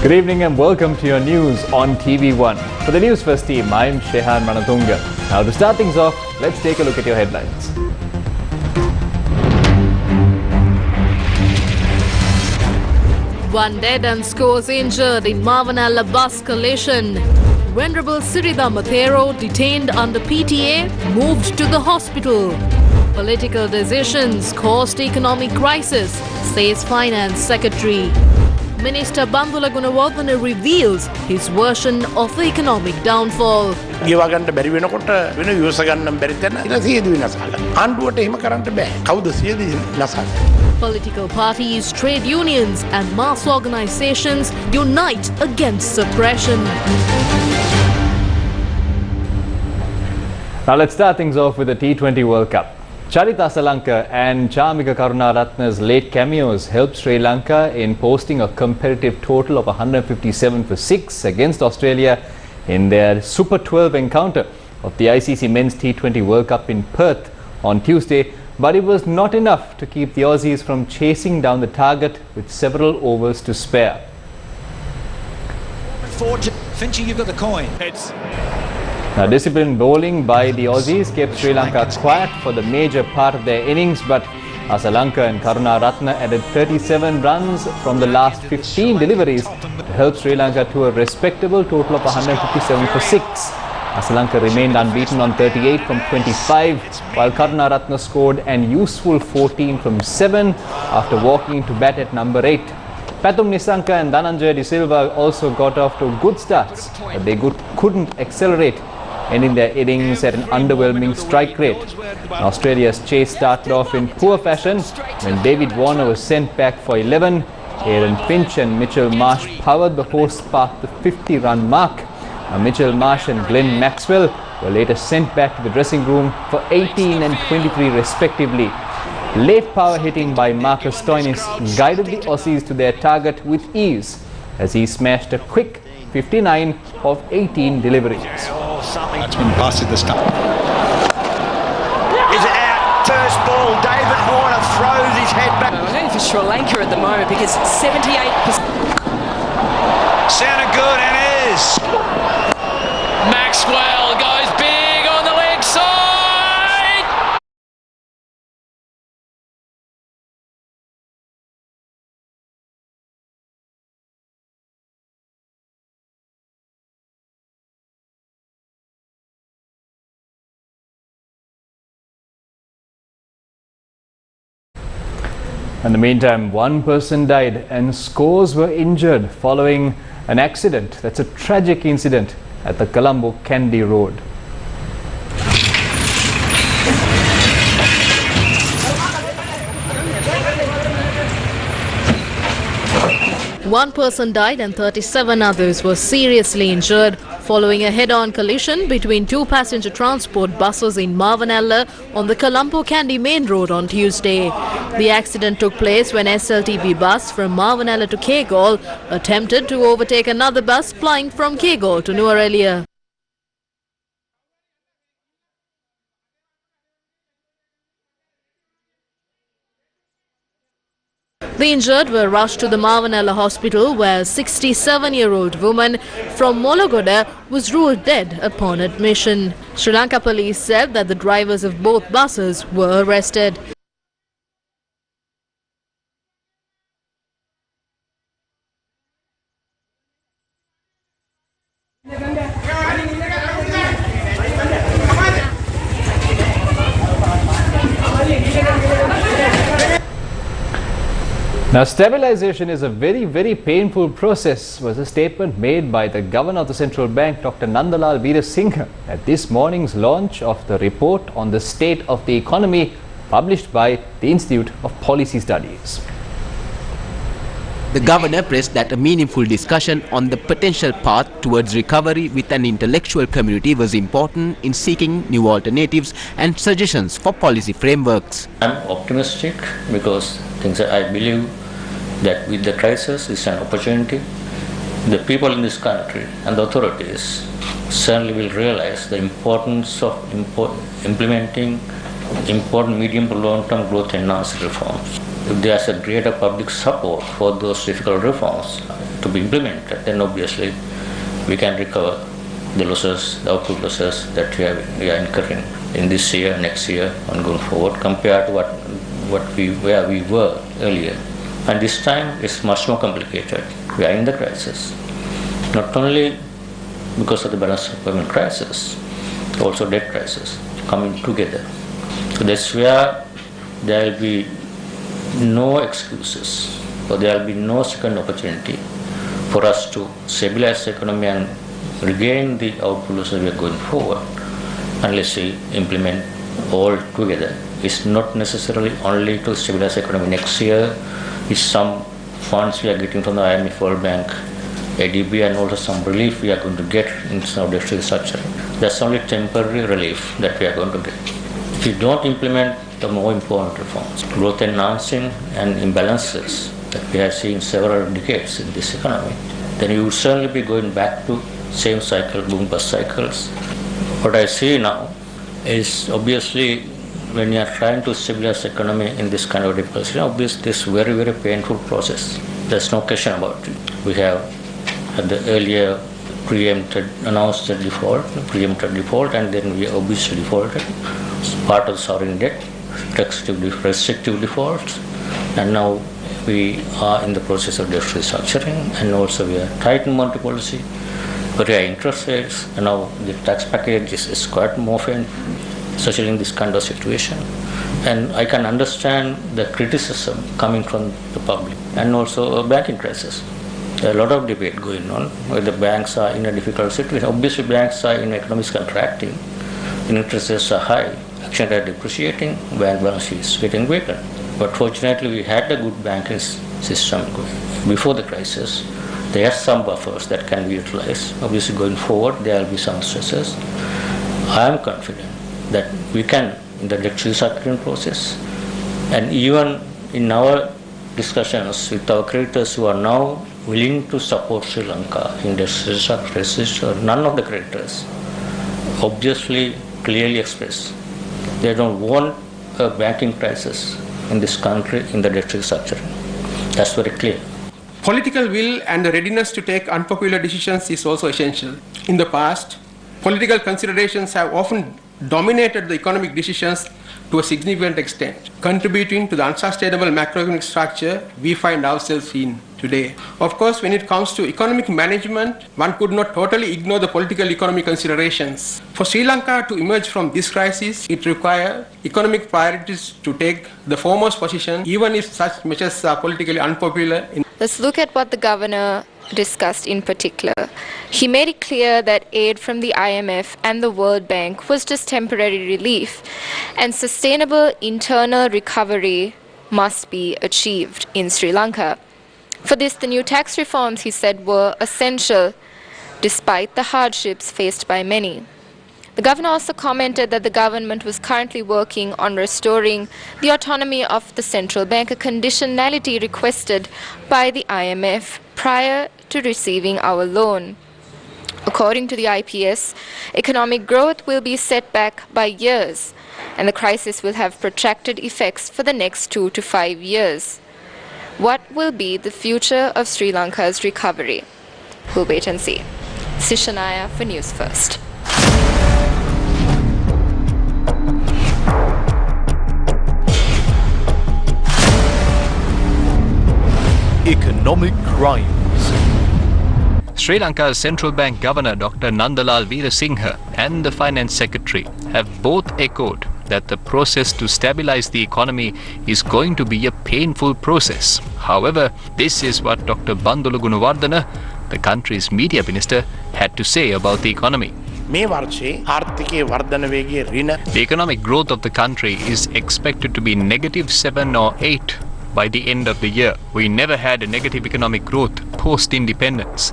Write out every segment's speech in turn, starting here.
Good evening and welcome to your news on TV1. For the Newsfirst team, I'm Shehan Manatunga. Now to start things off, let's take a look at your headlines. One dead and scores injured in Mavanalla bus collision. Venerable Sirida Mathero, detained under PTA, moved to the hospital. Political decisions caused economic crisis, says Finance Secretary. Minister Bandula Gunawardena reveals his version of the economic downfall. Political parties, trade unions and mass organizations unite against suppression. Now let's start things off with the T20 World Cup. Charita Asalanka and Chamika Karunaratne's late cameos helped Sri Lanka in posting a competitive total of 157 for 6 against Australia in their Super 12 encounter of the ICC Men's T20 World Cup in Perth on Tuesday, but it was not enough to keep the Aussies from chasing down the target with several overs to spare. Finchy, you've got the coin. Now, disciplined bowling by the Aussies kept Sri Lanka quiet for the major part of their innings, but Asalanka and Karunaratne added 37 runs from the last 15 deliveries to help Sri Lanka to a respectable total of 157 for 6. Asalanka remained unbeaten on 38 from 25, while Karunaratne scored an useful 14 from 7 after walking into bat at number 8. Pathum Nisanka and Dhananjaya De Silva also got off to good starts, but they couldn't accelerate, ending their innings at an underwhelming strike rate. Australia's chase started off in poor fashion when David Warner was sent back for 11. Aaron Finch and Mitchell Marsh powered the hosts past the 50-run mark. Mitchell Marsh and Glenn Maxwell were later sent back to the dressing room for 18 and 23 respectively. Late power hitting by Marcus Stoinis guided the Aussies to their target with ease as he smashed a quick 59 of 18 deliveries. That's been busted this time. Is it out? First ball. David Warner throws his head back. I'm going for Sri Lanka at the moment because 78%. Sounded good and is. Maxwell goes big on the leg side. In the meantime, one person died and scores were injured following an accident. That's a tragic incident at the Colombo Kandy Road. One person died and 37 others were seriously injured following a head-on collision between two passenger transport buses in Mavanalla on the Colombo Kandy main road on Tuesday. The accident took place when SLTB bus from Mavanalla to Kegol attempted to overtake another bus flying from Kegol to Nuwara. The injured were rushed to the Mavanalla hospital where a 67-year-old woman from Mologoda was ruled dead upon admission. Sri Lanka police said that the drivers of both buses were arrested. Now, stabilization is a very painful process, was a statement made by the Governor of the Central Bank, Dr. Nandalal Veerasinghe, at this morning's launch of the report on the state of the economy published by the Institute of Policy Studies. The Governor pressed that a meaningful discussion on the potential path towards recovery with an intellectual community was important in seeking new alternatives and suggestions for policy frameworks. I'm optimistic because I believe that with the crisis is an opportunity. The people in this country and the authorities certainly will realize the importance of implementing important medium to long-term growth enhanced reforms. if there's a greater public support for those difficult reforms to be implemented, then obviously we can recover the losses, the output losses that we are incurring in this year, next year, and going forward, compared to where we were earlier. And this time it's much more complicated. We are in the crisis, not only because of the balance of payment crisis, also debt crisis coming together. So that's where there will be no excuses, or there will be no second opportunity for us to stabilize the economy and regain the output losses we are going forward, unless we implement all together. It's not necessarily only to stabilize the economy next year. It's some funds we are getting from the IMF, World Bank, ADB, and also some relief we are going to get in some of the restructuring. That's only temporary relief that we are going to get. If you don't implement the more important reforms, growth enhancing and imbalances that we have seen several decades in this economy, then you will certainly be going back to same cycle, boom bust cycles. What I see now is obviously when you are trying to stabilize the economy in this kind of difficult situation, obviously this very, very painful process. There's no question about it. We have at the earlier announced the preempted default, and then we obviously defaulted. It's part of the sovereign debt, restrictive defaults, and now we are in the process of debt restructuring, and also we are tightened monetary policy, very high interest rates, and now the tax package is quite more especially in this kind of situation. And I can understand the criticism coming from the public, and also a banking crisis. There are a lot of debate going on whether banks are in a difficult situation. Obviously, banks are in economic contracting, interest rates are high, exchange rate depreciating, bank balance sheet is getting weaker. But fortunately, we had a good banking system before the crisis. There are some buffers that can be utilized. Obviously, going forward, there will be some stresses. I am confident that we can, in the debt restructuring process, and even in our discussions with our creditors who are now willing to support Sri Lanka in the restructuring, none of the creditors obviously clearly express they don't want a banking crisis in this country in the debt restructuring. That's very clear. Political will and the readiness to take unpopular decisions is also essential. In the past, political considerations have often dominated the economic decisions to a significant extent, contributing to the unsustainable macroeconomic structure we find ourselves in today. Of course, when it comes to economic management, one could not totally ignore the political economic considerations. For Sri Lanka to emerge from this crisis, it requires economic priorities to take the foremost position, even if such measures are politically unpopular. Let's look at what the governor discussed in particular. He made it clear that aid from the IMF and the World Bank was just temporary relief, and sustainable internal recovery must be achieved in Sri Lanka. For this, the new tax reforms, he said, were essential despite the hardships faced by many. The governor also commented that the government was currently working on restoring the autonomy of the central bank, a conditionality requested by the IMF prior to receiving our loan. According to the IPS, economic growth will be set back by years, and the crisis will have protracted effects for the next 2 to 5 years. What will be the future of Sri Lanka's recovery? We'll wait and see. Sishanaya for News First. Economic crimes. Sri Lanka's Central Bank Governor Dr. Nandalal Veerasinghe and the Finance Secretary have both echoed that the process to stabilize the economy is going to be a painful process. However, this is what Dr. Bandula Gunawardena, the country's media minister, had to say about the economy. The economic growth of the country is expected to be -7 or 8 by the end of the year. We never had a negative economic growth post-independence.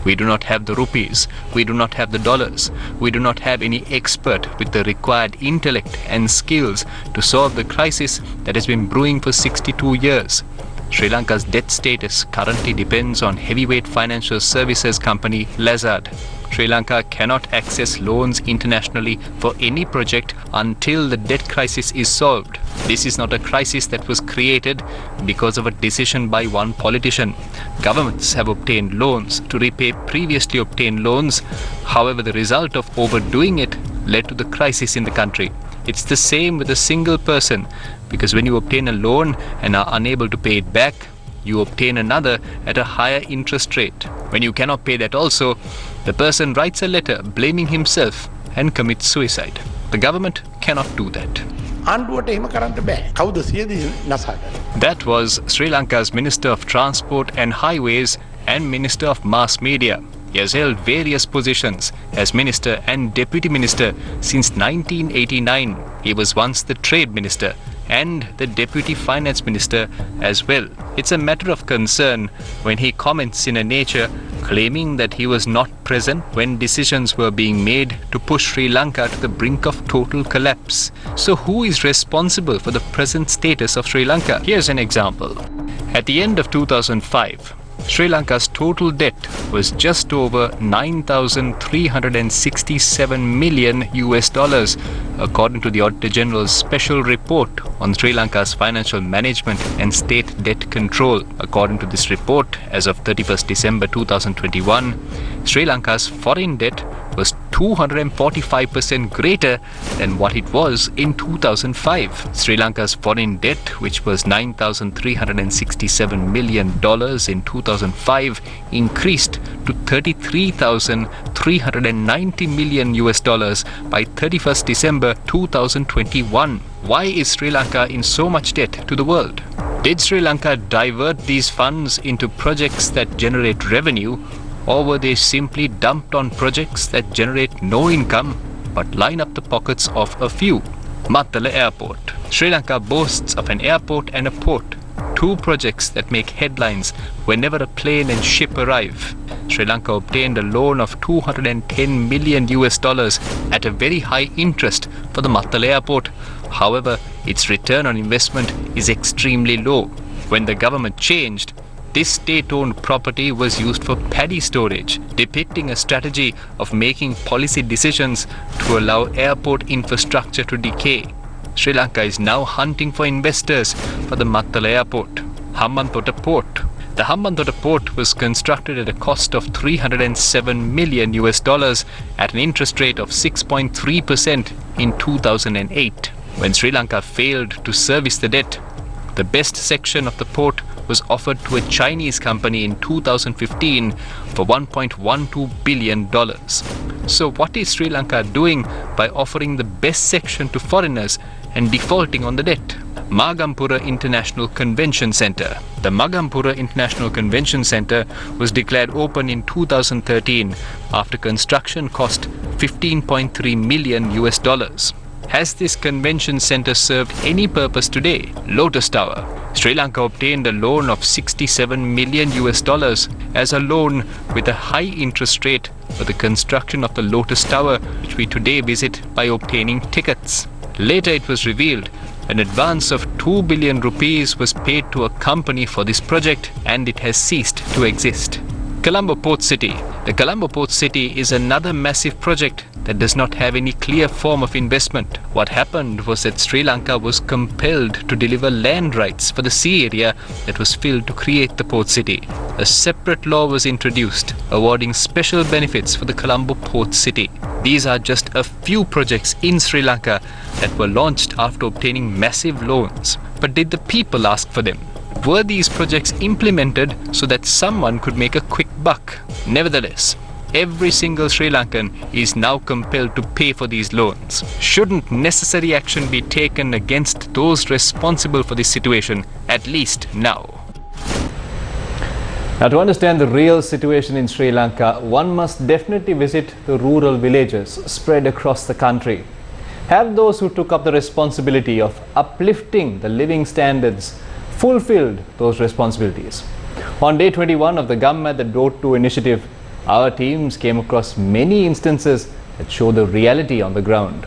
We do not have the rupees, we do not have the dollars, we do not have any expert with the required intellect and skills to solve the crisis that has been brewing for 62 years. Sri Lanka's debt status currently depends on heavyweight financial services company Leopard. Sri Lanka cannot access loans internationally for any project until the debt crisis is solved. This is not a crisis that was created because of a decision by one politician. Governments have obtained loans to repay previously obtained loans. However, the result of overdoing it led to the crisis in the country. It's the same with a single person, because when you obtain a loan and are unable to pay it back, you obtain another at a higher interest rate. When you cannot pay that also, the person writes a letter blaming himself and commits suicide. The government cannot do that. That was Sri Lanka's Minister of Transport and Highways and Minister of Mass Media. He has held various positions as Minister and Deputy Minister since 1989. He was once the Trade Minister and the Deputy Finance Minister as well. It's a matter of concern when he comments in a nature claiming that he was not present when decisions were being made to push Sri Lanka to the brink of total collapse. So who is responsible for the present status of Sri Lanka? Here's an example. At the end of 2005, Sri Lanka's total debt was just over 9,367 million US dollars, according to the Auditor General's special report on Sri Lanka's financial management and state debt control. According to this report, as of 31st December 2021, Sri Lanka's foreign debt was 245% greater than what it was in 2005. Sri Lanka's foreign debt, which was $9,367 million in 2005, increased to $33,390 million US dollars by 31st December 2021. Why is Sri Lanka in so much debt to the world? Did Sri Lanka divert these funds into projects that generate revenue, or were they simply dumped on projects that generate no income but line up the pockets of a few? Mattala Airport. Sri Lanka boasts of an airport and a port, two projects that make headlines whenever a plane and ship arrive. Sri Lanka obtained a loan of 210 million US dollars at a very high interest for the Mattala Airport. However, its return on investment is extremely low. When the government changed, this state-owned property was used for paddy storage, depicting a strategy of making policy decisions to allow airport infrastructure to decay. Sri Lanka is now hunting for investors for the Mattala Airport. Hambantota Port. The Hambantota Port was constructed at a cost of 307 million US dollars at an interest rate of 6.3% in 2008. When Sri Lanka failed to service the debt, the best section of the port was offered to a Chinese company in 2015 for $1.12 billion. So what is Sri Lanka doing by offering the best section to foreigners and defaulting on the debt? Magampura International Convention Centre. The Magampura International Convention Centre was declared open in 2013 after construction cost 15.3 million US dollars. Has this convention centre served any purpose today? Lotus Tower. Sri Lanka obtained a loan of 67 million US dollars as a loan with a high interest rate for the construction of the Lotus Tower, which we today visit by obtaining tickets. Later it was revealed an advance of 2 billion rupees was paid to a company for this project, and it has ceased to exist. Colombo Port City. The Colombo Port City is another massive project that does not have any clear form of investment. What happened was that Sri Lanka was compelled to deliver land rights for the sea area that was filled to create the port city. A separate law was introduced, awarding special benefits for the Colombo Port City. These are just a few projects in Sri Lanka that were launched after obtaining massive loans. But did the people ask for them? Were these projects implemented so that someone could make a quick buck? Nevertheless, every single Sri Lankan is now compelled to pay for these loans. Shouldn't necessary action be taken against those responsible for this situation, at least now? Now, to understand the real situation in Sri Lanka, one must definitely visit the rural villages spread across the country. Have those who took up the responsibility of uplifting the living standards fulfilled those responsibilities? On day 21 of the Gum at the Door to initiative, our teams came across many instances that show the reality on the ground.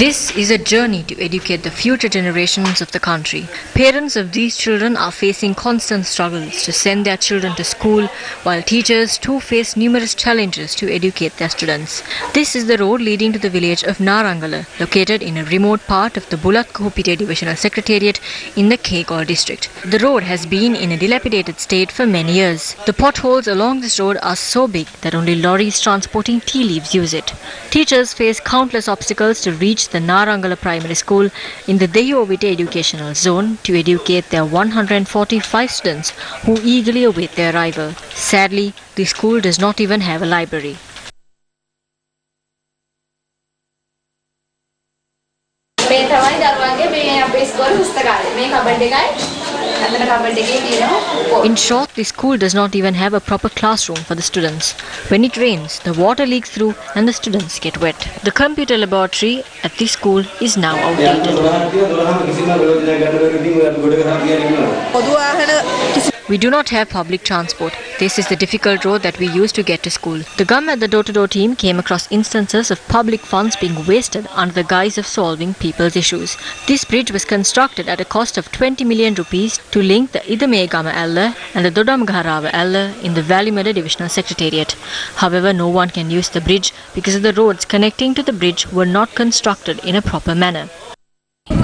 This is a journey to educate the future generations of the country. Parents of these children are facing constant struggles to send their children to school, while teachers too face numerous challenges to educate their students. This is the road leading to the village of Narangala, located in a remote part of the Bulletin Divisional Secretariat in the Kegol district. The road has been in a dilapidated state for many years. The potholes along this road are so big that only lorries transporting tea leaves use it. Teachers face countless obstacles to reach the Narangala Primary School in the Deyovite educational zone to educate their 145 students who eagerly await their arrival. Sadly, the school does not even have a library. In short, the school does not even have a proper classroom for the students. When it rains, the water leaks through and the students get wet. The computer laboratory at this school is now outdated. We do not have public transport. This is the difficult road that we use to get to school. The GUM and the door-to-door team came across instances of public funds being wasted under the guise of solving people's issues. This bridge was constructed at a cost of 20 million rupees to link the Idamegama Alla and the Dodamgarava Alla in the Valimada Divisional Secretariat. However, no one can use the bridge because the roads connecting to the bridge were not constructed in a proper manner.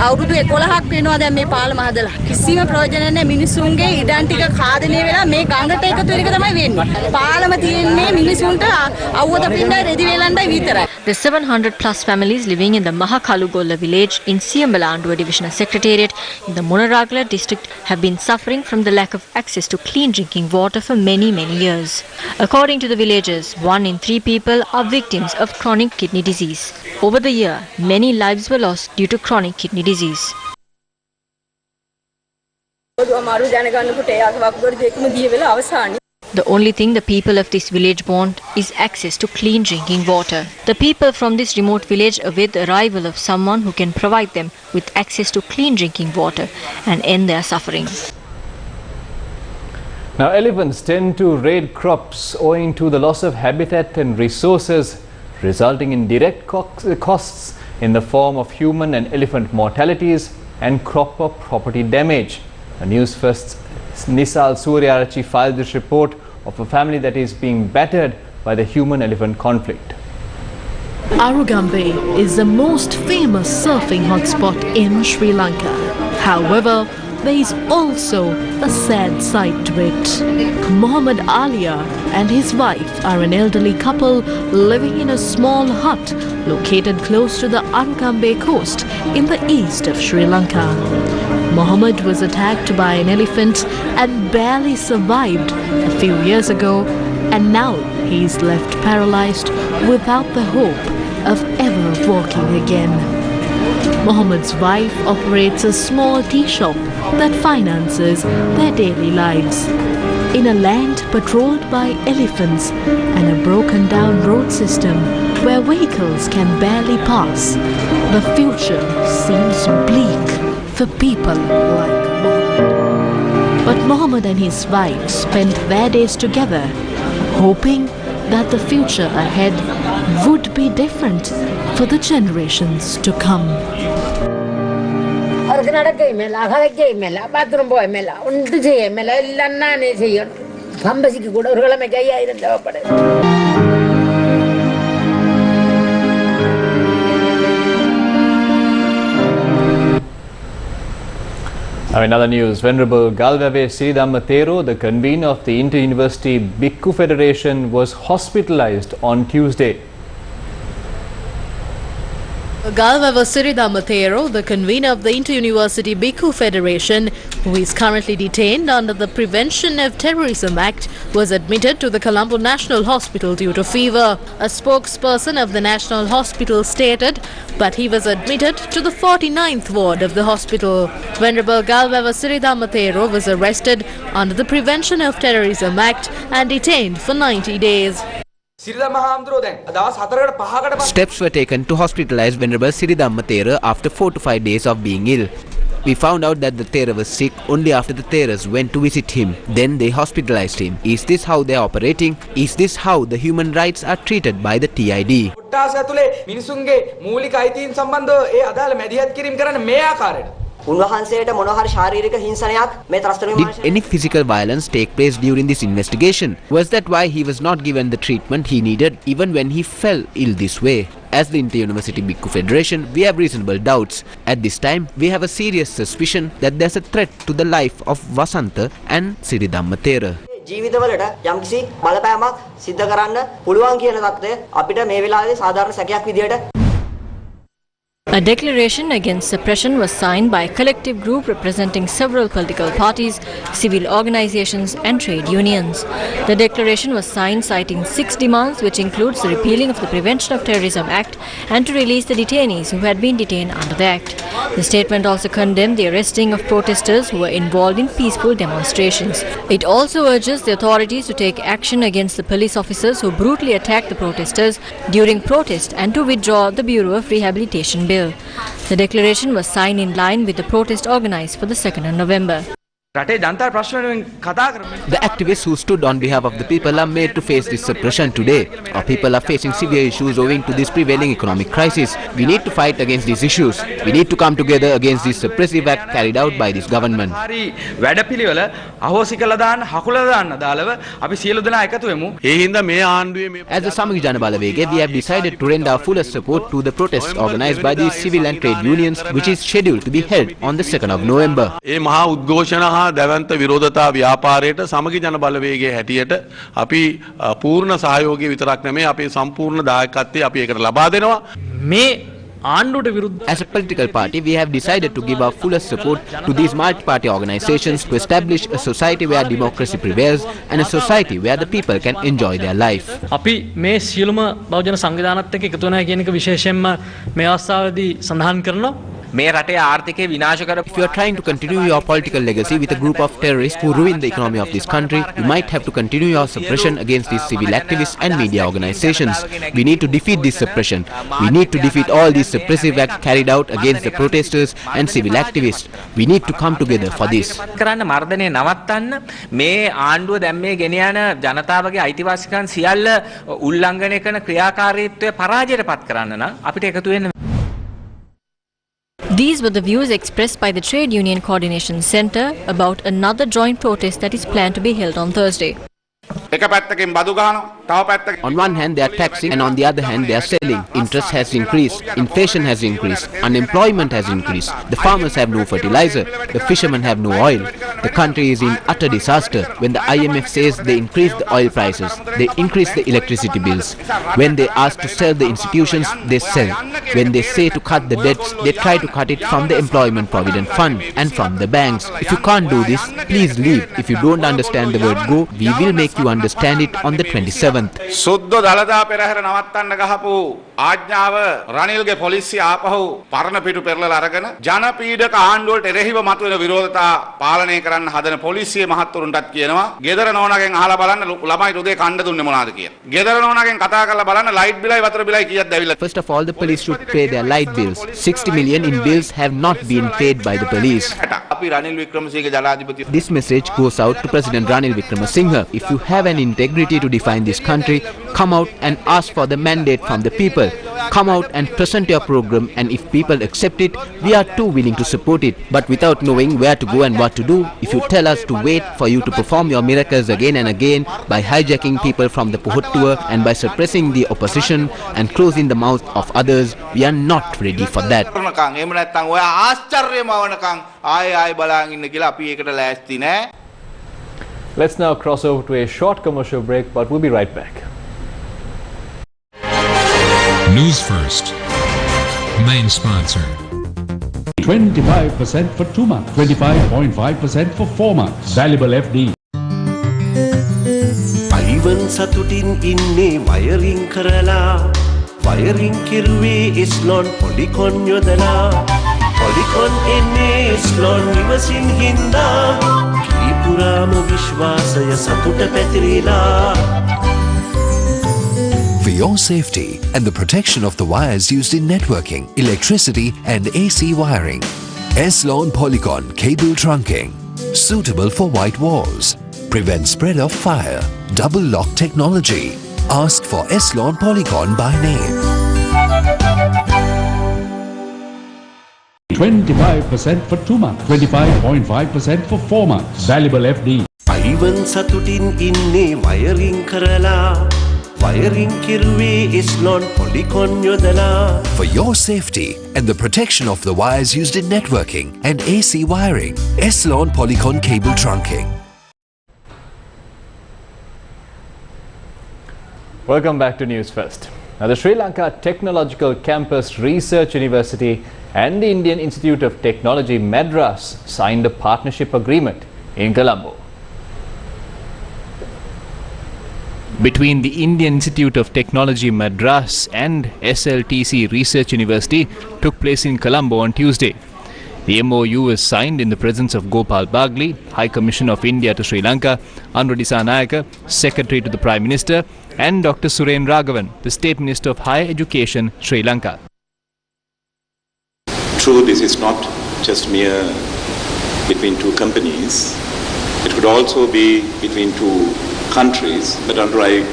අවුරුදු 11ක් වෙනවා දැන් මේ පාලම හදලා. කිසිම ප්‍රයෝජන නැහැ මිනිසුන්ගේ ඉඩම් ටික කාදනය වෙලා මේ ගඟට එකතු වෙන එක තමයි වෙන්නේ. පාලම තියෙන්නේ මිනිසුන්ට අවුවද පින්නයි රෙදි වෙලන්නයි විතරයි. The 700 plus families living in the Mahakalugolla village in Siambalandua Divisional Secretariat in the Munaragala district have been suffering from the lack of access to clean drinking water for many years. According to the villagers, 1 in 3 people are victims of chronic kidney disease. Over the year, many lives were lost due to chronic kidney disease. The only thing the people of this village want is access to clean drinking water. The people from this remote village await the arrival of someone who can provide them with access to clean drinking water and end their suffering. Now, elephants tend to raid crops owing to the loss of habitat and resources, resulting in direct costs in the form of human and elephant mortalities and crop or property damage. Newsfirst's Nisal Suryarachi filed this report of a family that is being battered by the human-elephant conflict. Arugambe is the most famous surfing hotspot in Sri Lanka. However, there is also a sad side to it. Muhammad Alia and his wife are an elderly couple living in a small hut located close to the Arugambe coast in the east of Sri Lanka. Muhammad was attacked by an elephant and barely survived a few years ago, and now he is left paralyzed without the hope of ever walking again. Muhammad's wife operates a small tea shop that finances their daily lives. In a land patrolled by elephants and a broken down road system where vehicles can barely pass, the future seems bleak for people like Muhammad. But Muhammad and his wife spent their days together, hoping that the future ahead would be different for the generations to come. Now in other news, Venerable Galvave Siridhamma, the convener of the Inter-University Bhikkhu Federation, was hospitalized on Tuesday. Galvava Siridhamma, the convener of the Inter-University Bhikkhu Federation, who is currently detained under the Prevention of Terrorism Act, was admitted to the Colombo National Hospital due to fever. A spokesperson of the National Hospital stated, but he was admitted to the 49th ward of the hospital. Venerable Galvava Siridhamma was arrested under the Prevention of Terrorism Act and detained for 90 days. Steps were taken to hospitalize Venerable Siridhamma after 4 to 5 days of being ill. We found out that the Thera was sick only after the Theras went to visit him. Then they hospitalized him. Is this how they are operating? Is this how the human rights are treated by the TID? කොට්ටාස ඇතුලේ මිනිසුන්ගේ මූලික අයිතීන් සම්බන්ධව ඒ අදාළ මැදිහත් කිරීම කරන්න මේ ආකාරයට Did any physical violence take place during this investigation? Was that why he was not given the treatment he needed even when he fell ill this way? As the Inter-University Bhikkhu Federation, we have reasonable doubts. At this time, we have a serious suspicion that there's a threat to the life of Vasantha and Siridhamma Thera. ජීවිතවලට යම්කිසි බලපෑමක් සිද්ධ කරන්න පුළුවන් කියන தත්ත්වය අපිට මේ වෙලාවේ සාධාරණ සැකයක් විදියට A declaration against suppression was signed by a collective group representing several political parties, civil organizations and trade unions. The declaration was signed citing 6 demands, which includes the repealing of the Prevention of Terrorism Act and to release the detainees who had been detained under the Act. The statement also condemned the arresting of protesters who were involved in peaceful demonstrations. It also urges the authorities to take action against the police officers who brutally attacked the protesters during protest and to withdraw the Bureau of Rehabilitation Bill. The declaration was signed in line with the protest organized for the 2nd of November. The activists who stood on behalf of the people are made to face this suppression today. Our people are facing severe issues owing to this prevailing economic crisis. We need to fight against these issues. We need to come together against this suppressive act carried out by this government. As the Samagi Jana Balawege, we have decided to render our fullest support to the protest organized by the civil and trade unions, which is scheduled to be held on the 2nd of November. දැවන්ත විරෝධතා ව්‍යාපාරයට සමගි ජන බලවේගයේ හැටියට අපි පූර්ණ සහයෝගය විතරක් නෙමෙයි අපේ සම්පූර්ණ දායකත්වය අපි ඒකට ලබා දෙනවා මේ As a political party, we have decided to give our fullest support to these multi-party organizations to establish a society where democracy prevails and a society where the people can enjoy their life. අපි මේ සියලුම බහුජන සංවිධානත් එක්ක එකතු වෙනවා කියන එක විශේෂයෙන්ම මේ අවස්ථාවේදී සඳහන් කරනවා. If you are trying to continue your political legacy with a group of terrorists who ruin the economy of this country, you might have to continue your suppression against these civil activists and media organizations. We need to defeat this suppression. We need to defeat all these suppressive acts carried out against the protesters and civil activists. We need to come together for this. මේ ආණ්ඩුව දැන් මේ ගෙනියන ජනතාවගේ අයිතිවාසිකම් සියල්ල උල්ලංඝනය කරන ක්‍රියාකාරීත්වය පරාජයට පත් කරන්න නම් අපිට එකතු වෙන්න. These were the views expressed by the Trade Union Coordination Centre about another joint protest that is planned to be held on Thursday. On one hand they are taxing and on the other hand they are selling. Interest has increased, inflation has increased, unemployment has increased, the farmers have no fertilizer, the fishermen have no oil. The country is in utter disaster. When the IMF says they increase the oil prices, they increase the electricity bills. When they ask to sell the institutions, they sell. When they say to cut the debts, they try to cut it from the Employment Provident Fund and from the banks. If you can't do this, please leave. If you don't understand the word go, we will make you understand it on the 27th. සුද්ධ දළදා පෙරහැර නවත්තන්න ගහපු ආඥාව රනිල්ගේ පොලිසිය ආපහු පරණ පිටු පෙරලලා අරගෙන ජනපීඩක ආණ්ඩුවලට එරෙහිව මතුවෙන විරෝධතා පාලනය කරන්න හදන පොලිසිය මහත්තුරුන්ටත් කියනවා ගෙදර නෝනාගෙන් අහලා බලන්න ළමයි උදේ කණ්ඩ දුන්නේ මොනවාද කියලා. ගෙදර නෝනාගෙන් කතා කරලා බලන්න ලයිට් බිලයි වතුර බිලයි කීයක්ද ඇවිල්ලා. First of all, the police should pay their light bills. 60 million in bills have not been paid by the police. අපි රනිල් වික්‍රමසිංහ ජනාධිපති. This message goes out to President Ranil Wickremesinghe. If you have an integrity to define this country, come out and ask for the mandate from the people. Come out and present your program, and if people accept it, we are too willing to support it. But without knowing where to go and what to do, if you tell us to wait for you to perform your miracles again and again by hijacking people from the Puhut tour and by suppressing the opposition and closing the mouth of others, we are not ready for that. Let's now cross over to a short commercial break, but we'll be right back. News First, main sponsor. 25% for 2 months, 25.5% for 4 months. Valuable FD. Ivan Satutin inne wiring karala. Wiring kirwe Eslon Polycon yodala. Polycon enne Eslon niwasin hinda. Kipurama vishwasaya satuta patirila. For your safety and the protection of the wires used in networking, electricity and AC wiring, Eslon Polycon cable trunking. Suitable for white walls. Prevent spread of fire. Double lock technology. Ask for Eslon Polycon by name. 25% for 2 months. 25.5% for 4 months. Valuable FD. Ivan සතුටින් ඉන්නේ wiring කරලා wiring කිරුවේ ඉස්ලොන් පොලිකොන් යොදලා. For your safety and the protection of the wires used in networking and AC wiring, Eslon Polycon cable trunking. Welcome back to News First. Now, the Sri Lanka Technological Campus Research University and the Indian Institute of Technology Madras signed a partnership agreement in Colombo. Between the Indian Institute of Technology Madras and SLTC Research University took place in Colombo on Tuesday. The MOU was signed in the presence of Gopal Bagli, High Commissioner of India to Sri Lanka, Anura Dissanayake, Secretary to the Prime Minister, and Dr. Suren Raghavan, the State Minister of Higher Education, Sri Lanka. True, this is not just mere between two companies. It could also be between two countries, but I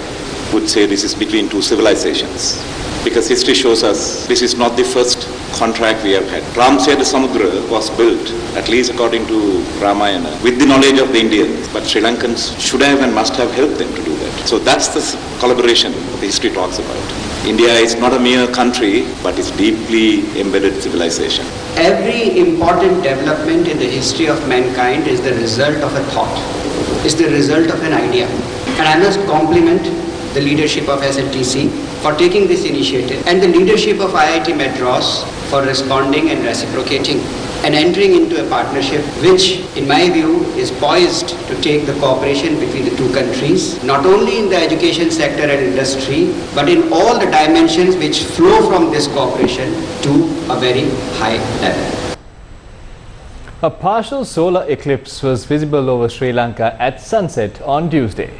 would say this is between two civilizations. Because history shows us this is not the first contract we have had. Ramseda Samudra was built, at least according to Ramayana, with the knowledge of the Indians, but Sri Lankans should have and must have helped them to do that. So that's the collaboration the history talks about. India is not a mere country, but is deeply embedded civilization. Every important development in the history of mankind is the result of a thought, is the result of an idea. And I must compliment the leadership of SLTC for taking this initiative and the leadership of IIT Madras for responding and reciprocating and entering into a partnership which, in my view, is poised to take the cooperation between the two countries, not only in the education sector and industry, but in all the dimensions which flow from this cooperation to a very high level. A partial solar eclipse was visible over Sri Lanka at sunset on Tuesday.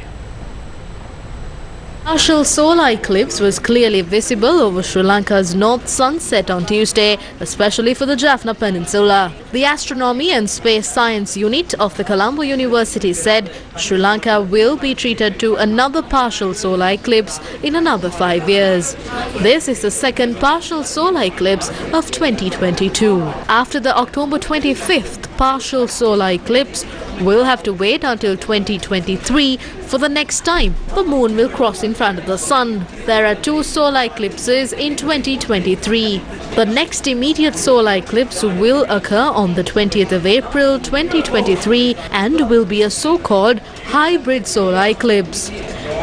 Partial solar eclipse was clearly visible over Sri Lanka's north sunset on Tuesday, especially for the Jaffna Peninsula. The Astronomy and Space Science Unit of the Colombo University said Sri Lanka will be treated to another partial solar eclipse in another 5 years. This is the second partial solar eclipse of 2022. After the October 25th partial solar eclipse, we'll have to wait until 2023 for the next time the moon will cross in front of the sun. There are 2 solar eclipses in 2023. The next immediate solar eclipse will occur on the 20th of April 2023 and will be a so-called hybrid solar eclipse.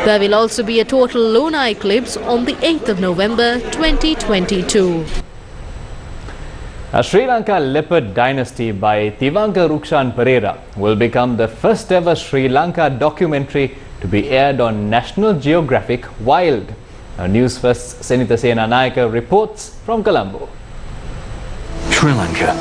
There will also be a total lunar eclipse on the 8th of November 2022. A Sri Lanka Leopard Dynasty by Tivanka Rukshan Pereira will become the first ever Sri Lanka documentary to be aired on National Geographic Wild. Our News First Senitha Senanayake reports from Colombo. Sri Lanka,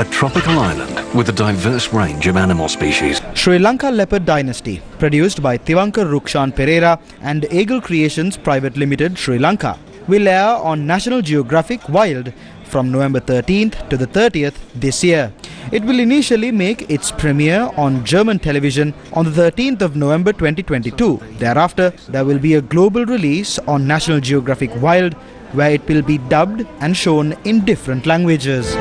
a tropical island with a diverse range of animal species. Sri Lanka Leopard Dynasty, produced by Tivanka Rukshan Pereira and Eagle Creations Private Limited, Sri Lanka, will air on National Geographic Wild from November 13th to the 30th this year. It will initially make its premiere on German television on the 13th of November 2022. Thereafter, there will be a global release on National Geographic Wild where it will be dubbed and shown in different languages.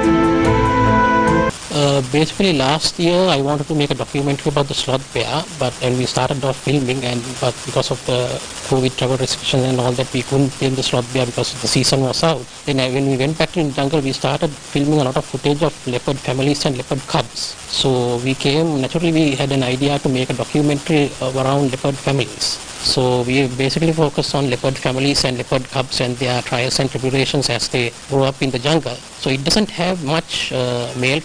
Basically last year I wanted to make a documentary about the sloth bear, but when we started off filming but because of the COVID travel restrictions and all that, we couldn't film the sloth bear because the season was out. Then when we went back to the jungle, we started filming a lot of footage of leopard families and leopard cubs. So we had an idea to make a documentary around leopard families. So we basically focus on leopard families and leopard cubs and their trials and tribulations as they grow up in the jungle. So it doesn't have much male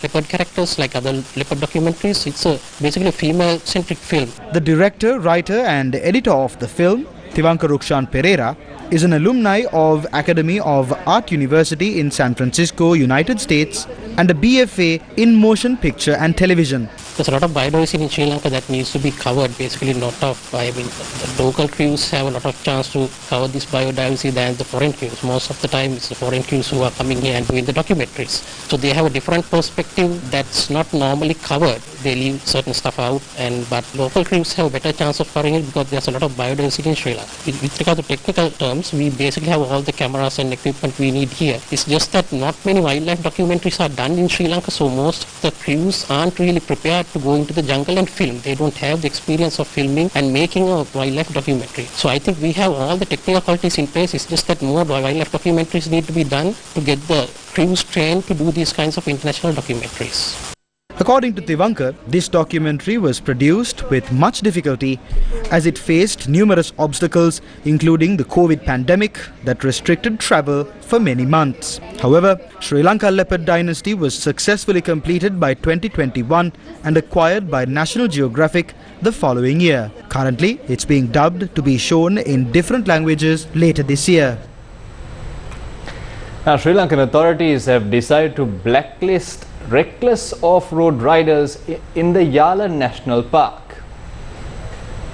leopard characters like other leopard documentaries. It's basically a female-centric film. The director, writer and editor of the film, Tivanka Rukshan Pereira, is an alumni of Academy of Art University in San Francisco, United States, and a BFA in Motion Picture and Television. There's a lot of biodiversity in Sri Lanka that needs to be covered. Basically, the local crews have a lot of chance to cover this biodiversity than the foreign crews. Most of the time, it's the foreign crews who are coming here and doing the documentaries. So they have a different perspective that's not normally covered they leave certain stuff out, but local crews have a better chance of covering it because there's a lot of biodiversity in Sri Lanka. With regard to technical terms, we basically have all the cameras and equipment we need here. It's just that not many wildlife documentaries are done in Sri Lanka, so most of the crews aren't really prepared to go into the jungle and film. They don't have the experience of filming and making a wildlife documentary. So I think we have all the technical qualities in place. It's just that more wildlife documentaries need to be done to get the crews trained to do these kinds of international documentaries. According to Tivankar, this documentary was produced with much difficulty as it faced numerous obstacles, including the COVID pandemic that restricted travel for many months. However, Sri Lanka Leopard Dynasty was successfully completed by 2021 and acquired by National Geographic the following year. Currently, it's being dubbed to be shown in different languages later this year. Now, Sri Lankan authorities have decided to blacklist reckless off-road riders in the Yala National Park.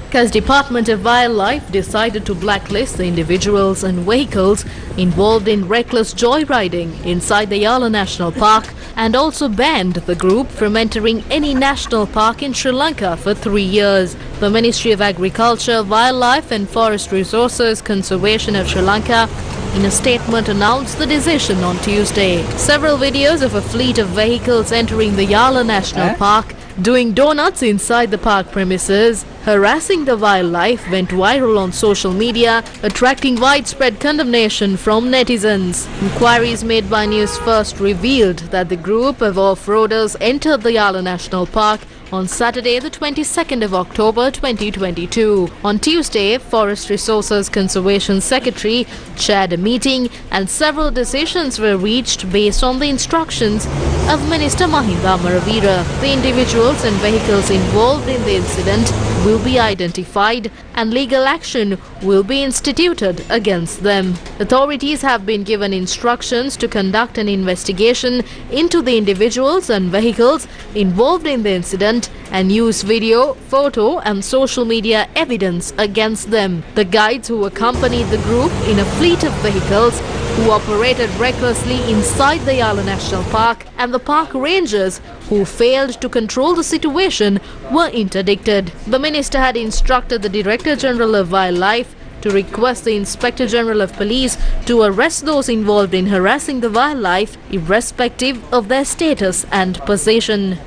Because Department of Wildlife decided to blacklist the individuals and vehicles involved in reckless joyriding inside the Yala National Park and also banned the group from entering any national park in Sri Lanka for 3 years. The Ministry of Agriculture, Wildlife and Forest Resources Conservation of Sri Lanka in a statement announced the decision on Tuesday. Several videos of a fleet of vehicles entering the Yala National Park, doing donuts inside the park premises, harassing the wildlife went viral on social media, attracting widespread condemnation from netizens. Inquiries made by Newsfirst revealed that the group of off-roaders entered the Yala National Park on Saturday the 22nd of October 2022. On Tuesday, Forest Resources Conservation Secretary chaired a meeting and several decisions were reached based on the instructions of Minister Mahinda Amaravira. The individuals and vehicles involved in the incident will be identified and legal action will be instituted against them. Authorities have been given instructions to conduct an investigation into the individuals and vehicles involved in the incident and use video, photo and social media evidence against them. The guides who accompanied the group in a fleet of vehicles who operated recklessly inside the Yala National Park and the park rangers who failed to control the situation were interdicted. The minister had instructed the Director General of Wildlife to request the Inspector General of Police to arrest those involved in harassing the wildlife irrespective of their status and position.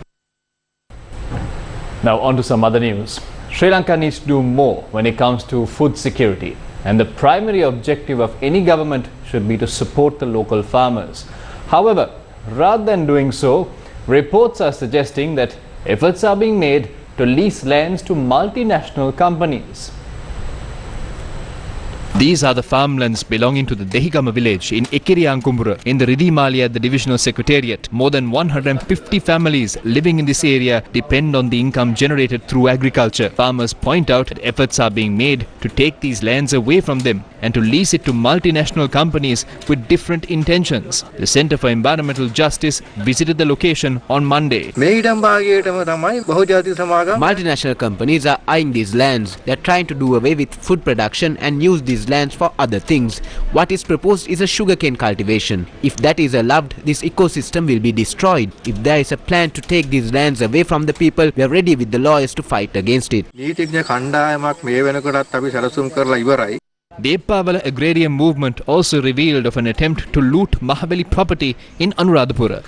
Now on to some other news. Sri Lanka needs to do more when it comes to food security, and the primary objective of any government should be to support the local farmers. However, rather than doing so, reports are suggesting that efforts are being made to lease lands to multinational companies. These are the farmlands belonging to the Dehigama village in Ekiriyankumbura in the Ridimali at the Divisional Secretariat. More than 150 families living in this area depend on the income generated through agriculture. Farmers point out that efforts are being made to take these lands away from them and to lease it to multinational companies with different intentions. The Centre for Environmental Justice visited the location on Monday. Multinational companies are eyeing these lands. They are trying to do away with food production and use these lands for other things. What is proposed is a sugarcane cultivation. If that is allowed, this ecosystem will be destroyed. If there is a plan to take these lands away from the people, we are ready with the lawyers to fight against it. The Eppavala agrarian movement also revealed of an attempt to loot Mahaveli property in Anuradhapura.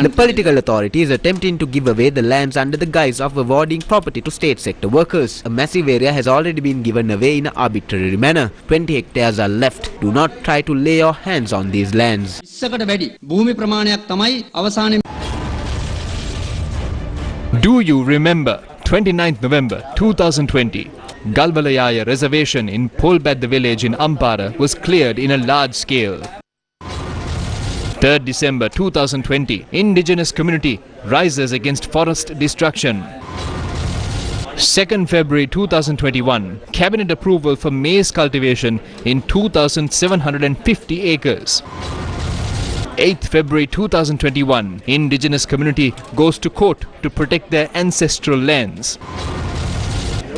The political authority is attempting to give away the lands under the guise of awarding property to state sector workers. A massive area has already been given away in an arbitrary manner. 20 hectares are left. Do not try to lay your hands on these lands. Do you remember 29th November 2020, Galvalayaya reservation in Polbad village in Ampara was cleared in a large scale. 3rd December 2020, indigenous community rises against forest destruction. 2nd February 2021, cabinet approval for maize cultivation in 2,750 acres. 8th February 2021, indigenous community goes to court to protect their ancestral lands.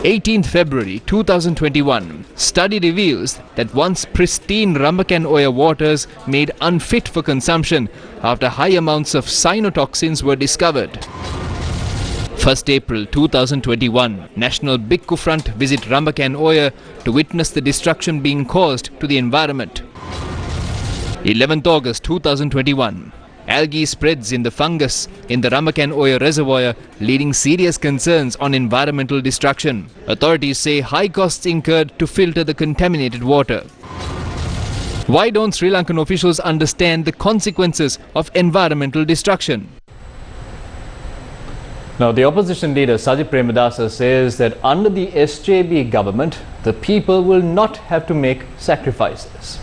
18th February 2021, study reveals that once pristine Rambakkan Oya waters made unfit for consumption after high amounts of cyanotoxins were discovered. 1st April 2021, National Bhikkhu Front visit Rambakkan Oya to witness the destruction being caused to the environment. 11th August 2021, algae spreads in the fungus in the Rambakkan Oya reservoir, leading serious concerns on environmental destruction. Authorities say high costs incurred to filter the contaminated water. Why don't Sri Lankan officials understand the consequences of environmental destruction? Now, the opposition leader Sajith Premadasa says that under the SJB government, the people will not have to make sacrifices.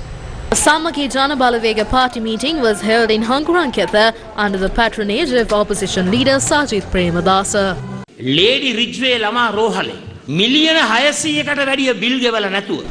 A Samaki Jana Balavega party meeting was held in Hankuranketha under the patronage of opposition leader Sajith Premadasa. Lady Ridgeway Lama Rohale, million hayasiyakata wadiya bill gewala nathuwa.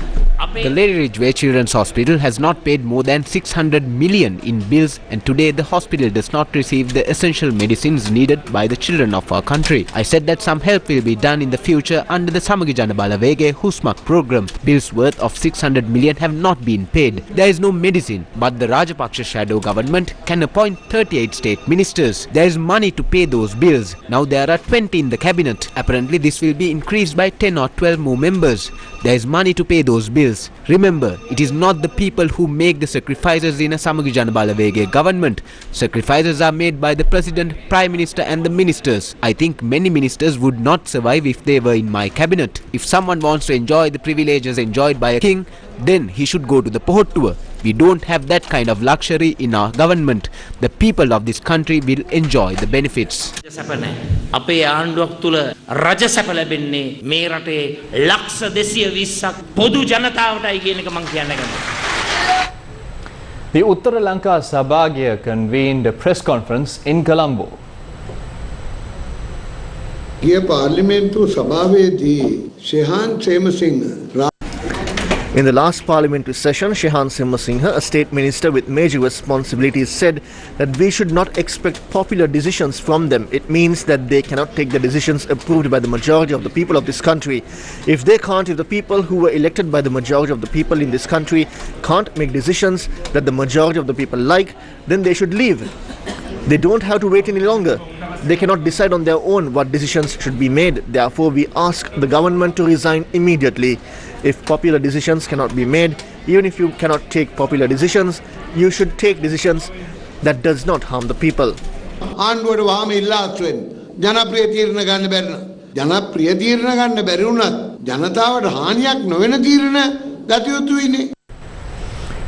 The Lady Ridgeway Children's Hospital has not paid more than 600 million in bills, and today the hospital does not receive the essential medicines needed by the children of our country. I said that some help will be done in the future under the Samagi Jana Balavege Husmak program. Bills worth of 600 million have not been paid. There is no medicine, but the Rajapaksa shadow government can appoint 38 state ministers. There is money to pay those bills. Now there are 20 in the cabinet. Apparently this will be increased by 10 or 12 more members. There is money to pay those bills. Remember, it is not the people who make the sacrifices in a Samagi Jana Balavege government. Sacrifices are made by the President, Prime Minister and the ministers. I think many ministers would not survive if they were in my cabinet. If someone wants to enjoy the privileges enjoyed by a king, then he should go to the Pohot tour. We don't have that kind of luxury in our government. The people of this country will enjoy the benefits. අපේ ආණ්ඩුවක් තුල රජසැප ලැබෙන්නේ මේ රටේ ලක්ෂ 220ක් පොදු ජනතාවටයි කියන එක මම කියන්න කැමතියි. The Uttara Lanka Sabhagya convened a press conference in Colombo. ගිය පාර්ලිමේන්තු සභාවේදී Shehan Semasinghe In the last parliamentary session, Shehan Simha-Singha, a state minister with major responsibilities, said that we should not expect popular decisions from them. It means that they cannot take the decisions approved by the majority of the people of this country. If the people who were elected by the majority of the people in this country can't make decisions that the majority of the people like, then they should leave. They don't have to wait any longer. They cannot decide on their own what decisions should be made. Therefore, we ask the government to resign immediately. If popular decisions cannot be made, even if you cannot take popular decisions, you should take decisions that does not harm the people. ආණ්ඩුවට වහම ඉල්ලාස් වෙන්න ජනප්‍රිය තීරණ ගන්න බැරි නම් ජනප්‍රිය තීරණ ගන්න බැරි වුණත් ජනතාවට හානියක් නොවන තීරණ ගත යුතුයිනේ.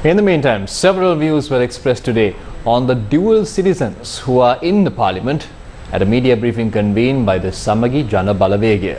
In the meantime, several views were expressed today on the dual citizens who are in the parliament at a media briefing convened by the Samagi Jana Balavege.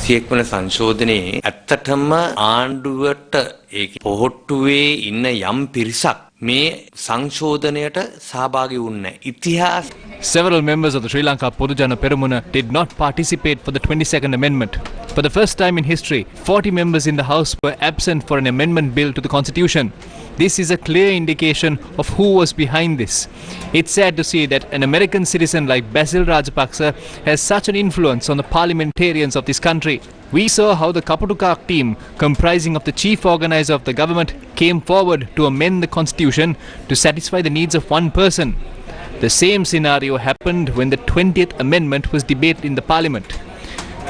සියක්වන සංශෝධනයේ ඇත්තටම ආණ්ඩුවට ඒ පොහොට්ටුවේ ඉන්න යම් පිරිසක් මේ සංශෝධනයට සහභාගී වුණේ ඉතිහාස. Several members of the Sri Lanka Podujana Peramuna did not participate for the 22nd Amendment. For the first time in history, 40 members in the House were absent for an amendment bill to the Constitution. This is a clear indication of who was behind this. It's sad to see that an American citizen like Basil Rajapaksa has such an influence on the parliamentarians of this country. We saw how the Kaputukak team, comprising of the chief organizer of the government, came forward to amend the constitution to satisfy the needs of one person. The same scenario happened when the 20th Amendment was debated in the parliament.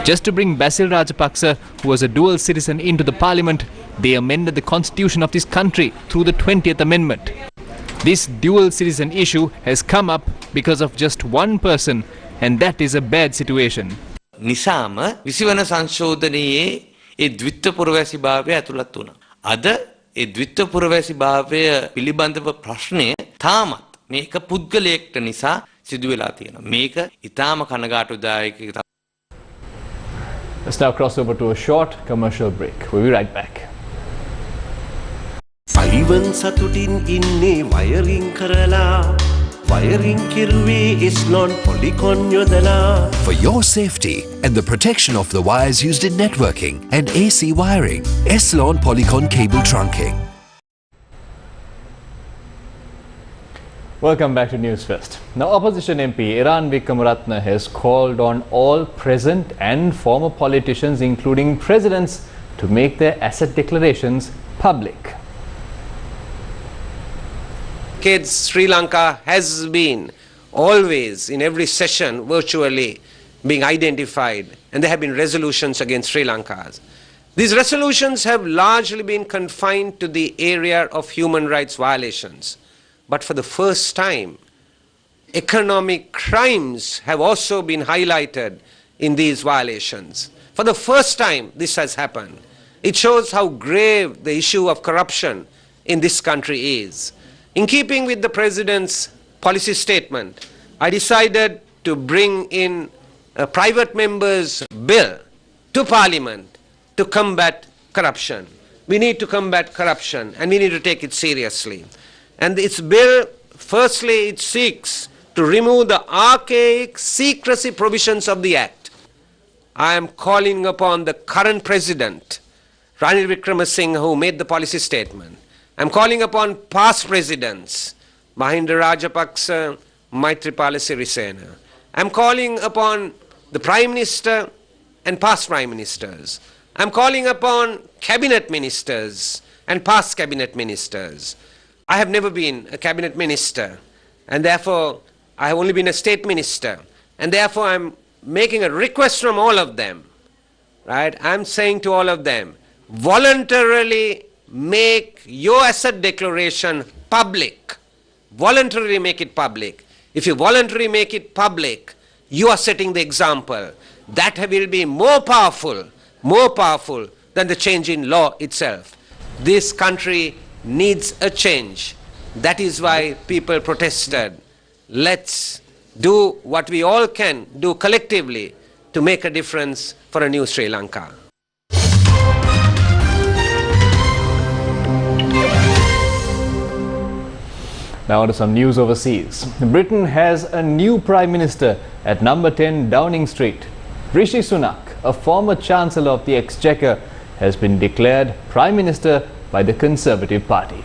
Just to bring Basil Rajapaksa, who was a dual citizen, into the parliament, they amended the constitution of this country through the 20th Amendment. This dual citizen issue has come up because of just one person, and that is a bad situation. නිසාම 20 වන සංශෝධනයේ ඒ ද්විත්ව පුරවැසි භාවය ඇතුළත් වුණා. අද ඒ ද්විත්ව පුරවැසි භාවය පිළිබඳව ප්‍රශ්නය තාමත් මේක පුද්ගලයෙක්ට නිසා සිදු වෙලා තියෙනවා. මේක ඊටාම කනගාටුදායක. Let's now cross over to a short commercial break. We'll be right back. Ivan සතුටින් ඉන්නේ වයරින් කරලා Wiring Kirwe Islon Polycon Yodala. For your safety and the protection of the wires used in networking and AC wiring, Eslon Polycon cable trunking. Welcome back to News First. Now, opposition MP Iran Wickramaratne has called on all present and former politicians, including presidents, to make their asset declarations public. Sri Lanka has been always in every session virtually being identified, and there have been resolutions against Sri Lanka. These resolutions have largely been confined to the area of human rights violations. But for the first time, economic crimes have also been highlighted in these violations. For the first time, this has happened. It shows how grave the issue of corruption in this country is. In keeping with the President's policy statement, I decided to bring in a private member's bill to Parliament to combat corruption. We need to combat corruption, and we need to take it seriously. And its bill, firstly, it seeks to remove the archaic secrecy provisions of the Act. I am calling upon the current President, Ranil Wickremesinghe, who made the policy statement. I am calling upon past presidents, Mahinda Rajapaksa, Maithripala Sirisena. I am calling upon the Prime Minister and past Prime Ministers. I am calling upon Cabinet Ministers and past Cabinet Ministers. I have never been a cabinet minister, and therefore I have only been a state minister, and therefore I'm making a request from all of them, right? I'm saying to all of them, voluntarily make your asset declaration public. Voluntarily make it public. If you voluntarily make it public, you are setting the example. That will be more powerful than the change in law itself. This country needs a change. That is why people protested. Let's do what we all can do collectively to make a difference for a new Sri Lanka. Now on to some news overseas. Britain has a new Prime Minister at number 10 Downing Street. Rishi Sunak, a former Chancellor of the Exchequer, has been declared Prime Minister by the Conservative Party.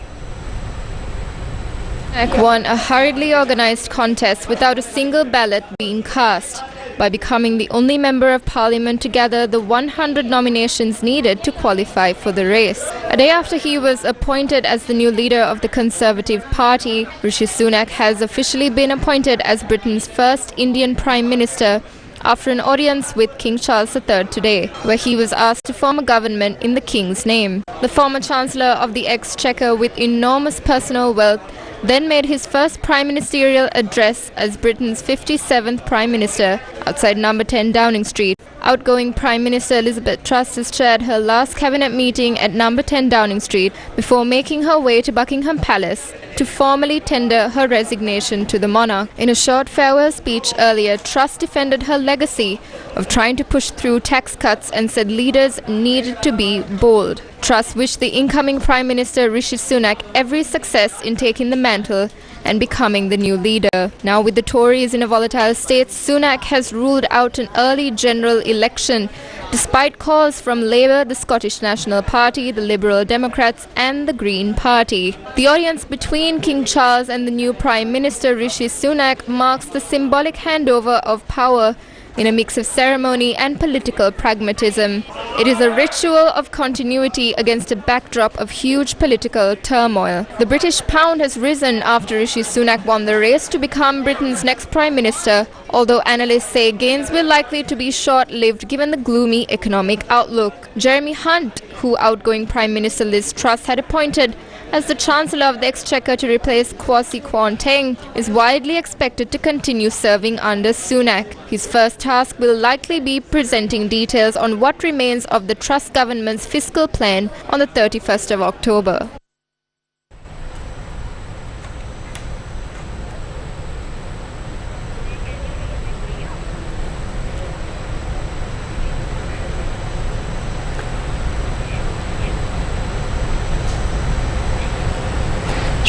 Sunak won a hurriedly organised contest without a single ballot being cast, by becoming the only Member of Parliament to gather the 100 nominations needed to qualify for the race. A day after he was appointed as the new leader of the Conservative Party, Rishi Sunak has officially been appointed as Britain's first Indian Prime Minister after an audience with King Charles III today, where he was asked to form a government in the King's name. The former Chancellor of the Exchequer, with enormous personal wealth, then made his first prime ministerial address as Britain's 57th Prime Minister outside number 10 Downing Street. Outgoing Prime Minister Elizabeth Truss has chaired her last cabinet meeting at number 10 Downing Street before making her way to Buckingham Palace to formally tender her resignation to the monarch. In a short farewell speech earlier, Truss defended her legacy of trying to push through tax cuts and said leaders needed to be bold. Truss wished the incoming Prime Minister Rishi Sunak every success in taking the mantle and becoming the new leader. Now, with the Tories in a volatile state, Sunak has ruled out an early general election, despite calls from Labour, the Scottish National Party, the Liberal Democrats and the Green Party. The audience between King Charles and the new Prime Minister Rishi Sunak marks the symbolic handover of power in a mix of ceremony and political pragmatism. It is a ritual of continuity against a backdrop of huge political turmoil. The British pound has risen after Rishi Sunak won the race to become Britain's next Prime Minister, although analysts say gains will likely to be short-lived given the gloomy economic outlook. Jeremy Hunt, who outgoing Prime Minister Liz Truss had appointed as the Chancellor of the Exchequer to replace Kwasi Kwarteng, is widely expected to continue serving under Sunak. His first task will likely be presenting details on what remains of the Truss government's fiscal plan on the 31st of October.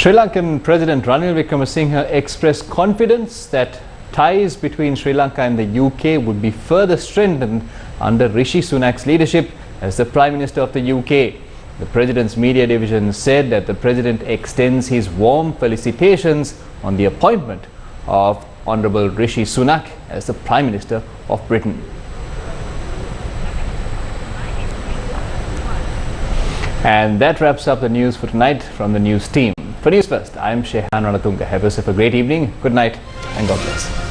Sri Lankan President Ranil Wickremesinghe expressed confidence that ties between Sri Lanka and the UK would be further strengthened under Rishi Sunak's leadership as the Prime Minister of the UK. The President's media division said that the President extends his warm felicitations on the appointment of Honourable Rishi Sunak as the Prime Minister of Britain. And that wraps up the news for tonight from the news team. For News First, I'm Shehan Ranatunga. Have yourself a great evening, good night and God bless.